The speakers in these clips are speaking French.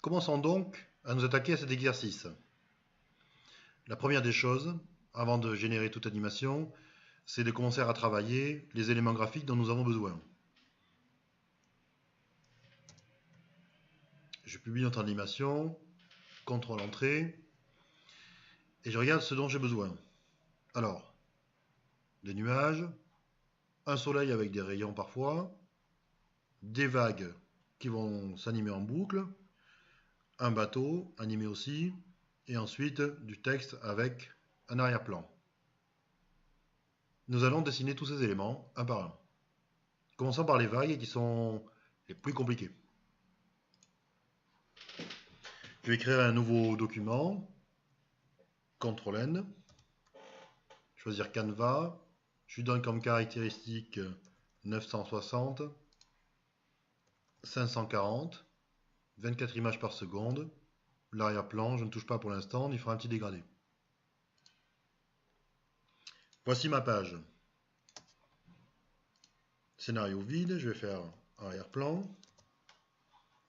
Commençons donc à nous attaquer à cet exercice. La première des choses, avant de générer toute animation, c'est de commencer à travailler les éléments graphiques dont nous avons besoin. Je publie notre animation, contrôle entrée, et je regarde ce dont j'ai besoin. Alors, des nuages, un soleil avec des rayons parfois, des vagues qui vont s'animer en boucle, un bateau animé aussi, et ensuite du texte avec un arrière-plan. Nous allons dessiner tous ces éléments un par un. Commençons par les vagues qui sont les plus compliquées. Je vais créer un nouveau document, CTRL-N, choisir Canva, je lui donne comme caractéristique 960, 540, 24 images par seconde, l'arrière-plan, je ne touche pas pour l'instant, il fera un petit dégradé. Voici ma page. Scénario vide, je vais faire arrière-plan.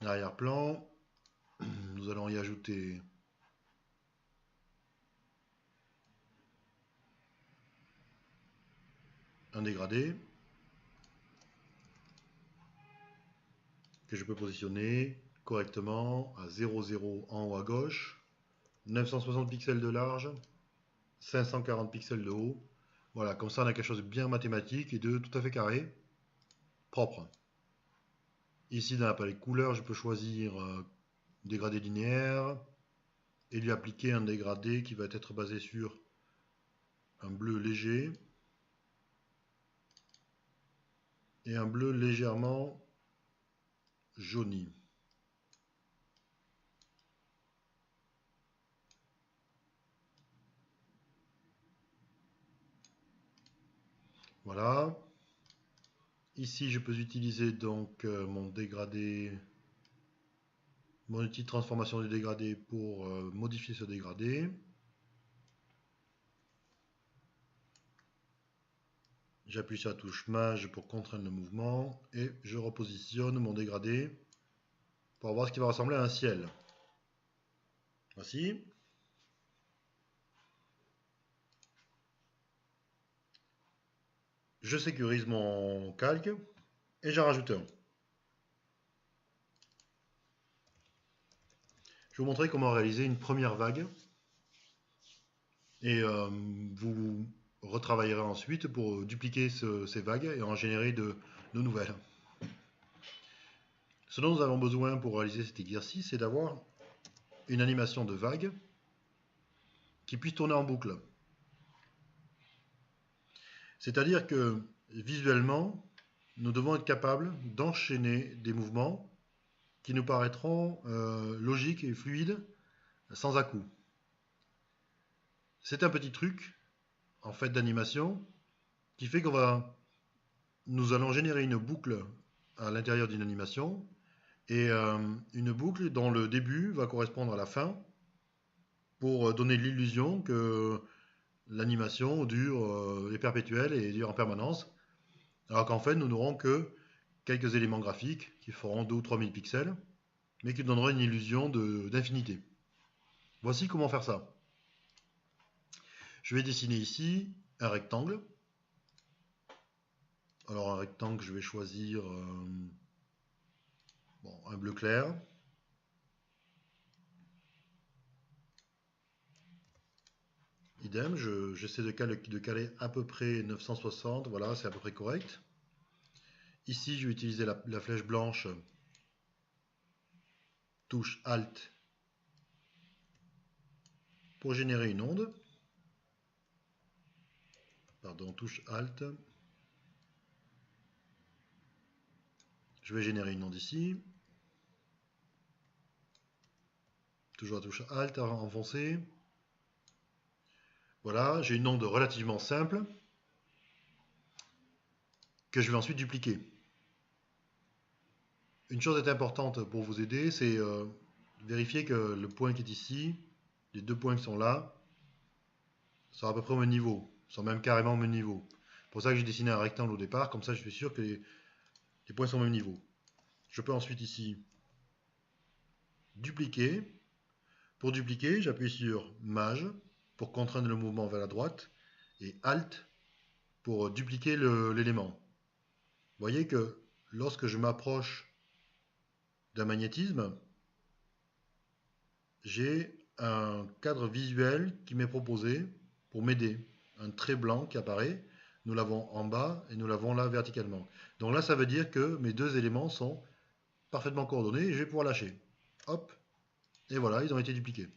L'arrière-plan, nous allons y ajouter un dégradé que je peux positionner correctement à 0,0 en haut à gauche, 960 pixels de large, 540 pixels de haut. Voilà, comme ça on a quelque chose de bien mathématique et de tout à fait carré, propre. Ici dans la palette couleur, je peux choisir dégradé linéaire et lui appliquer un dégradé qui va être basé sur un bleu léger et un bleu légèrement jauni. Voilà. Ici, je peux utiliser donc mon dégradé, mon outil de transformation du dégradé pour modifier ce dégradé. J'appuie sur la touche Maj pour contraindre le mouvement et je repositionne mon dégradé pour voir ce qui va ressembler à un ciel. Voici. Je sécurise mon calque et j'en rajoute un. Je vais vous montrer comment réaliser une première vague et vous retravaillerez ensuite pour dupliquer ces vagues et en générer de nouvelles. Ce dont nous avons besoin pour réaliser cet exercice, c'est d'avoir une animation de vague qui puisse tourner en boucle. C'est-à-dire que visuellement, nous devons être capables d'enchaîner des mouvements qui nous paraîtront logiques et fluides sans à-coups. C'est un petit truc en fait d'animation qui fait nous allons générer une boucle à l'intérieur d'une animation et une boucle dont le début va correspondre à la fin pour donner l'illusion que l'animation dure est perpétuelle et dure en permanence, alors qu'en fait nous n'aurons que quelques éléments graphiques qui feront 2 ou 3 000 pixels, mais qui donneront une illusion d'infinité. Voici comment faire ça. Je vais dessiner ici un rectangle. Alors un rectangle, je vais choisir un bleu clair. Idem, j'essaie de caler à peu près 960, voilà, c'est à peu près correct. Ici, je vais utiliser la flèche blanche, touche Alt, pour générer une onde. Pardon, touche Alt. Je vais générer une onde ici. Toujours la touche Alt, enfoncer. Voilà, j'ai une onde relativement simple que je vais ensuite dupliquer. Une chose est importante pour vous aider, c'est vérifier que le point qui est ici, les deux points qui sont là, sont à peu près au même niveau, sont même carrément au même niveau. C'est pour ça que j'ai dessiné un rectangle au départ, comme ça je suis sûr que les points sont au même niveau. Je peux ensuite ici dupliquer. Pour dupliquer, j'appuie sur Maj pour contraindre le mouvement vers la droite et Alt pour dupliquer l'élément. Vous voyez que lorsque je m'approche d'un magnétisme, j'ai un cadre visuel qui m'est proposé pour m'aider. Un trait blanc qui apparaît. Nous l'avons en bas et nous l'avons là verticalement. Donc là, ça veut dire que mes deux éléments sont parfaitement coordonnés et je vais pouvoir lâcher. Hop, et voilà, ils ont été dupliqués.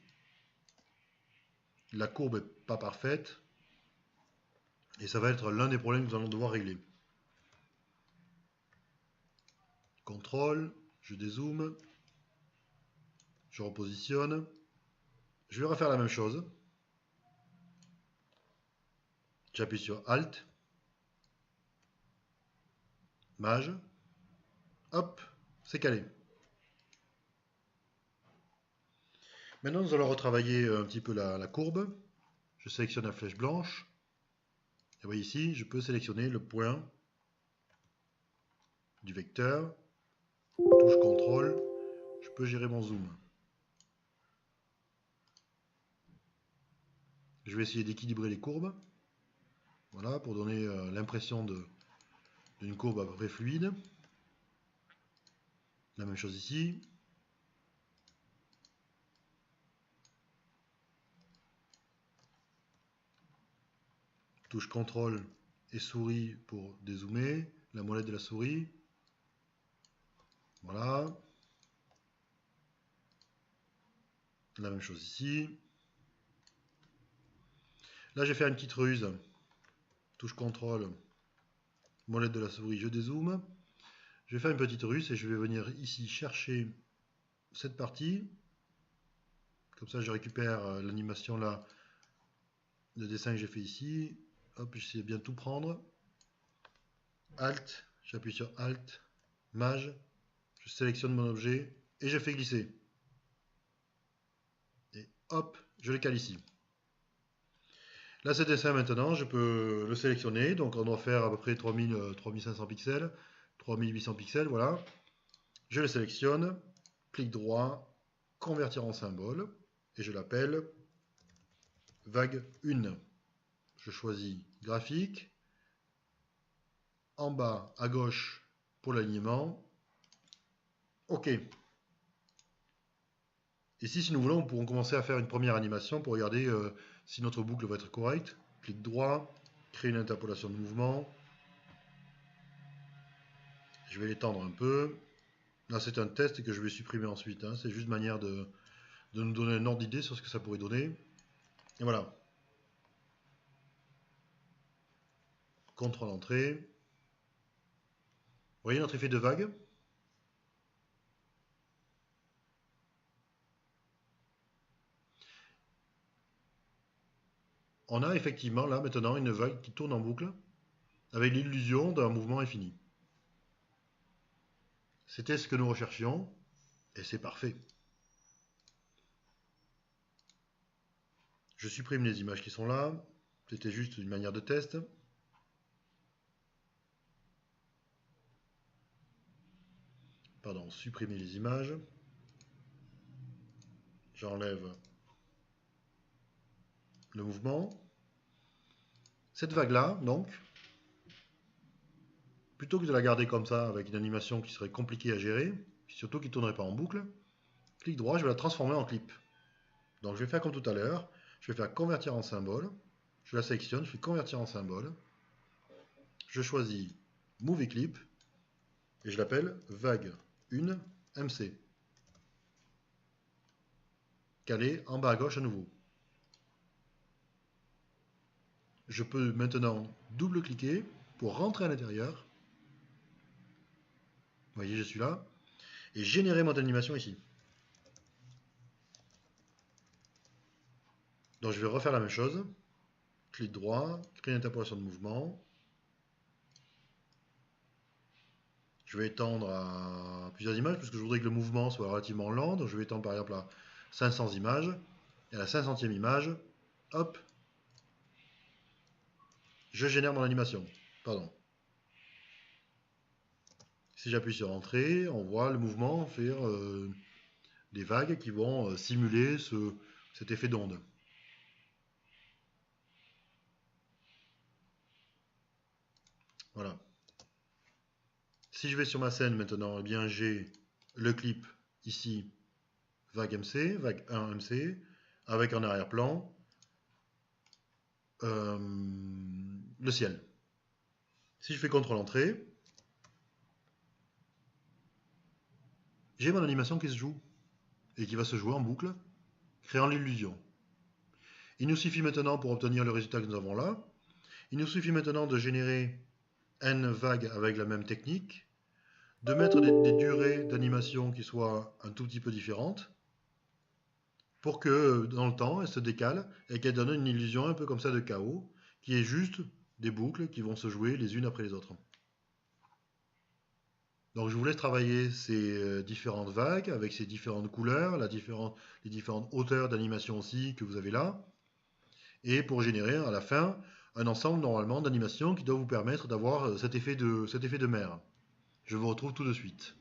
La courbe n'est pas parfaite et ça va être l'un des problèmes que nous allons devoir régler. CTRL, je dézoome, je repositionne. Je vais refaire la même chose. J'appuie sur Alt, Maj, hop, c'est calé. Maintenant, nous allons retravailler un petit peu la courbe. Je sélectionne la flèche blanche. Et vous voyez ici, je peux sélectionner le point du vecteur. Touche CTRL, je peux gérer mon zoom. Je vais essayer d'équilibrer les courbes. Voilà, pour donner l'impression d'une courbe à peu près fluide. La même chose ici. Touche CTRL et souris pour dézoomer. La molette de la souris. Voilà. La même chose ici. Là, je vais faire une petite ruse. Touche CTRL, molette de la souris, je dézoome. Je vais faire une petite ruse et je vais venir ici chercher cette partie. Comme ça, je récupère l'animation là, le dessin que j'ai fait ici. Hop, j'essaie de bien tout prendre. Alt, j'appuie sur Alt, Maj, je sélectionne mon objet et je fais glisser. Et hop, je le cale ici. Là, ce dessin maintenant, je peux le sélectionner. Donc, on doit faire à peu près 3500 pixels, 3800 pixels, voilà. Je le sélectionne, clic droit, convertir en symbole, et je l'appelle vague 1. Je choisis graphique. En bas à gauche pour l'alignement. OK. Ici, si nous voulons, nous pourrons commencer à faire une première animation pour regarder si notre boucle va être correcte. Clic droit, créer une interpolation de mouvement. Je vais l'étendre un peu. Là, c'est un test que je vais supprimer ensuite. Hein. C'est juste une manière de nous donner un ordre d'idée sur ce que ça pourrait donner. Et voilà. CTRL entrée. Vous voyez notre effet de vague? On a effectivement là maintenant une vague qui tourne en boucle avec l'illusion d'un mouvement infini. C'était ce que nous recherchions et c'est parfait. Je supprime les images qui sont là. C'était juste une manière de test. Pardon, supprimer les images. J'enlève le mouvement. Cette vague-là, donc, plutôt que de la garder comme ça avec une animation qui serait compliquée à gérer, surtout qui ne tournerait pas en boucle, clic droit, je vais la transformer en clip. Donc je vais faire comme tout à l'heure. Je vais faire convertir en symbole. Je la sélectionne, je fais convertir en symbole. Je choisis Movie Clip et je l'appelle vague 1 MC. Calé en bas à gauche à nouveau. Je peux maintenant double-cliquer pour rentrer à l'intérieur. Vous voyez, je suis là. Et générer mon animation ici. Donc je vais refaire la même chose. Clic droit, créer une interpolation de mouvement. Je vais étendre à plusieurs images parce que je voudrais que le mouvement soit relativement lent. Donc je vais étendre par exemple à 500 images. Et à la 500e image, hop, je génère mon animation. Pardon. Si j'appuie sur Entrée, on voit le mouvement faire des vagues qui vont simuler cet effet d'onde. Voilà. Si je vais sur ma scène maintenant, eh bien j'ai le clip ici, vague MC, vague 1 MC, avec en arrière-plan le ciel. Si je fais CTRL-Entrée, j'ai mon animation qui se joue, et qui va se jouer en boucle, créant l'illusion. Il nous suffit maintenant, pour obtenir le résultat que nous avons là, il nous suffit maintenant de générer n vagues avec la même technique, de mettre des durées d'animation qui soient un tout petit peu différentes, pour que dans le temps, elles se décalent et qu'elles donnent une illusion un peu comme ça de chaos, qui est juste des boucles qui vont se jouer les unes après les autres. Donc je vous laisse travailler ces différentes vagues avec ces différentes couleurs, les différentes hauteurs d'animation aussi que vous avez là, et pour générer à la fin un ensemble normalement d'animations qui doit vous permettre d'avoir cet effet de mer. Je vous retrouve tout de suite.